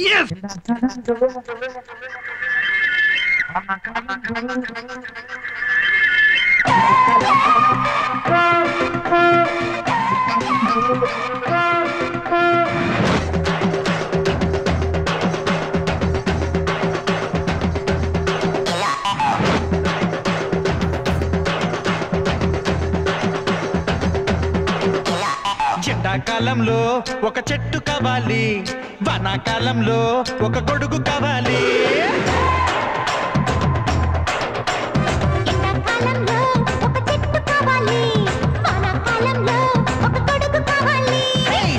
Yes! ఎండాకాలంలో ఒక చెట్టు కావాలి, వానాకాలంలో ఒక గొడుగు కావాలి. ఎండాకాలంలో ఒక చెట్టు కావాలి, వానాకాలంలో ఒక గొడుగు కావాలి.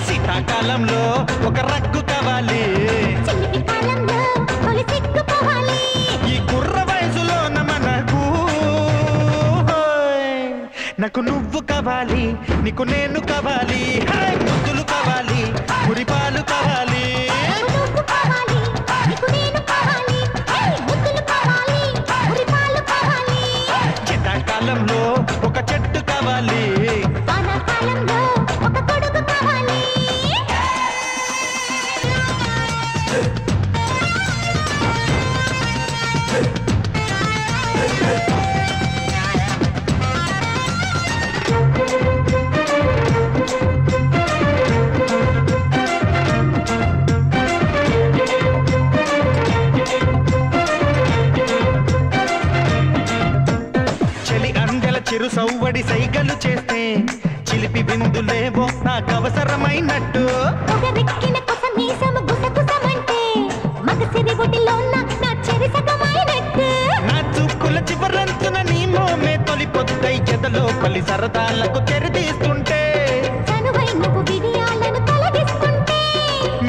శీతాకాలంలో ఒక రగ్గు కావాలి, చలివి కాలంలో తొలి సిగ్గు పోవాలి. ఈ కుర్ర వయసులోన మనకు నాకు నువ్వు కావాలి, నీకు నేను కావాలి, ముద్దులు కావాలి, మురిపాలు కావాలి. నువ్వు కావాలి, నీకు నేను కావాలి, ముద్దులు కావాలి, మురిపాలు కావాలి. ఎండాకాలంలో ఒక చెట్టు కావాలి, వానాకాలంలో ఒక గొడుగు కావాలి. చలి అందెల చిరు సౌవడి సైగలు చేస్తే చిలిపి బిందులేవో నాకు అవసరమైనట్టు. పొగరెక్కిన కొస మీసము గుసగుసమంటే మగసిరి గుడిలోన నా చెరి సగమైనట్టు. నా చూపుల చివరంతున నీ మోమే తొలి పొద్దై ఎదలో పలి సరదాలకు తెరితీస్తుంటే, చనువై నువ్వు విడియాలను తొలగిస్తుంటే,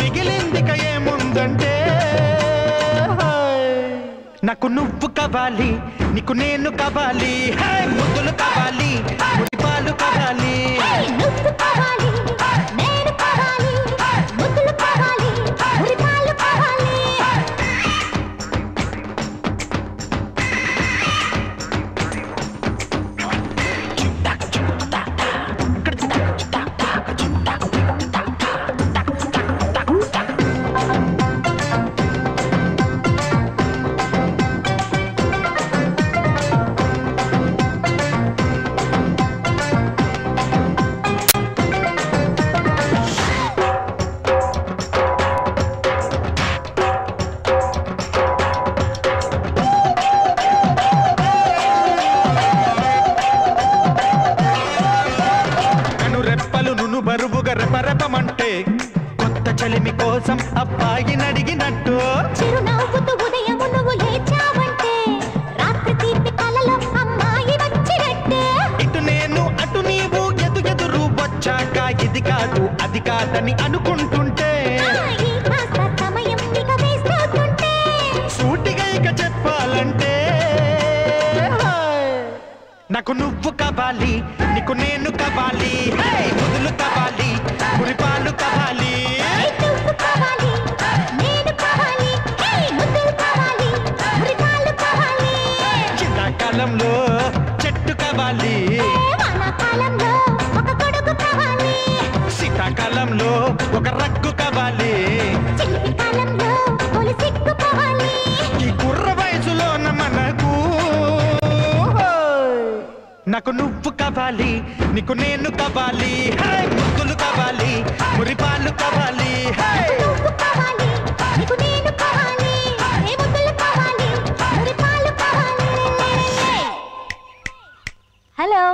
మిగిలిందిక ఏముందంటే నాకు నువ్వు కావాలి, నీకు నేను కావాలి, ముద్దులు కావాలి, మురిపాలు కావాలి. నువ్వు కావాలి, నేను కావాలి, ముద్దులు కావాలి, మురిపాలు కావాలి. కను రెప్పలు నును బరువుగా రెపరెపమంటే కొత్త చలిమి కోసం అబ్బాయిని అడిగినట్టు. చిరునవ్వుతూ ఉదయము నువ్వు లేచావంటే రాత్రి తీపి కలలో అమ్మాయి వచ్చినట్టే. ఇటు నేను అటు నీవు ఎదురు వచ్చాక ఇది కాదు అది కాదని అనుకుంటుంటే, ఈ కాస్త సమయం ఇక వేస్తోంటే, సూటిగా ఇక చెప్పాలంటే నాకు నువ్వు కావాలి, నీకు నేను కావాలి, ముద్దులు కావాలి, మురిపాలు కావాలి. నువ్వు కావాలి, నేను కావాలి, ముద్దులు కావాలి, మురిపాలు కావాలి. ఎండాకాలంలో చెట్టు కావాలి, వానాకాలంలో ఒక గొడుగు కావాలి, శీతాకాలంలో ఒక రగ్గు కావాలి. చలివి కాలంలో తొలి సిగ్గు పోవాలి. ఈ కుర్ర వయసులోన మనకు నాకు నువ్వు కావాలి, నీకు నేను కావాలి, ముద్దులు కావాలి, మురిపాలు కావాలి. నువ్వు కావాలి, నీకు నేను కావాలి, ముద్దులు కావాలి, మురిపాలు కావాలి. హలో